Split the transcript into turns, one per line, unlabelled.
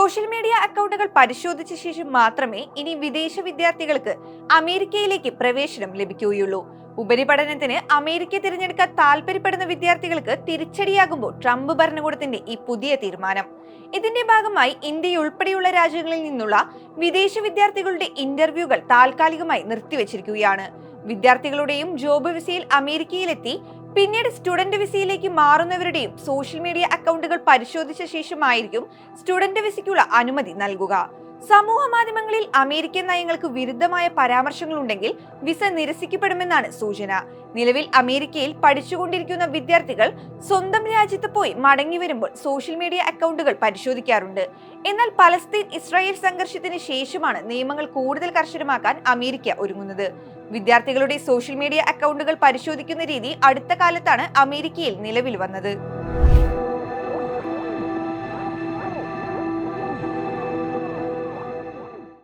Social media അക്കൗണ്ടുകൾ പരിശോധിച്ച ശേഷം മാത്രമേ ഇനി വിദേശ വിദ്യാർത്ഥികൾക്ക് അമേരിക്കയിലേക്ക് പ്രവേശനം ലഭിക്കുകയുള്ളൂ. ഉപരിപഠനത്തിന് അമേരിക്ക തിരഞ്ഞെടുക്കാൻ താല്പര്യപ്പെടുന്ന വിദ്യാർത്ഥികൾക്ക് തിരിച്ചടിയാകുമ്പോൾ ട്രംപ് ഭരണകൂടത്തിന്റെ ഈ പുതിയ തീരുമാനം. ഇതിന്റെ ഭാഗമായി ഇന്ത്യ ഉൾപ്പെടെയുള്ള രാജ്യങ്ങളിൽ നിന്നുള്ള വിദേശ വിദ്യാർത്ഥികളുടെ ഇന്റർവ്യൂകൾ താൽക്കാലികമായി നിർത്തിവച്ചിരിക്കുകയാണ്. വിദ്യാർത്ഥികളുടെയും ജോബ് വിസയിൽ അമേരിക്കയിലെത്തി പിന്നീട് സ്റ്റുഡന്റ് വിസയിലേക്ക് മാറുന്നവരുടെയും സോഷ്യൽ മീഡിയ അക്കൗണ്ടുകൾ പരിശോധിച്ച ശേഷമായിരിക്കും സ്റ്റുഡന്റ് വിസയ്ക്കുള്ള അനുമതി നൽകുക. സമൂഹ മാധ്യമങ്ങളിൽ അമേരിക്കൻ നയങ്ങൾക്ക് വിരുദ്ധമായ പരാമർശങ്ങളുണ്ടെങ്കിൽ വിസ നിരസിക്കപ്പെടുമെന്നാണ് സൂചന. നിലവിൽ അമേരിക്കയിൽ പഠിച്ചുകൊണ്ടിരിക്കുന്ന വിദ്യാർത്ഥികൾ സ്വന്തം രാജ്യത്ത് പോയി മടങ്ങി വരുമ്പോൾ സോഷ്യൽ മീഡിയ അക്കൗണ്ടുകൾ പരിശോധിക്കാറുണ്ട്. എന്നാൽ പലസ്തീൻ ഇസ്രായേൽ സംഘർഷത്തിന് ശേഷമാണ് നിയമങ്ങൾ കൂടുതൽ കർശനമാക്കാൻ അമേരിക്ക ഒരുങ്ങുന്നത്. വിദ്യാർത്ഥികളുടെ സോഷ്യൽ മീഡിയ അക്കൗണ്ടുകൾ പരിശോധിക്കുന്ന രീതി അടുത്ത കാലത്താണ് അമേരിക്കയിൽ നിലവിൽ വന്നത്.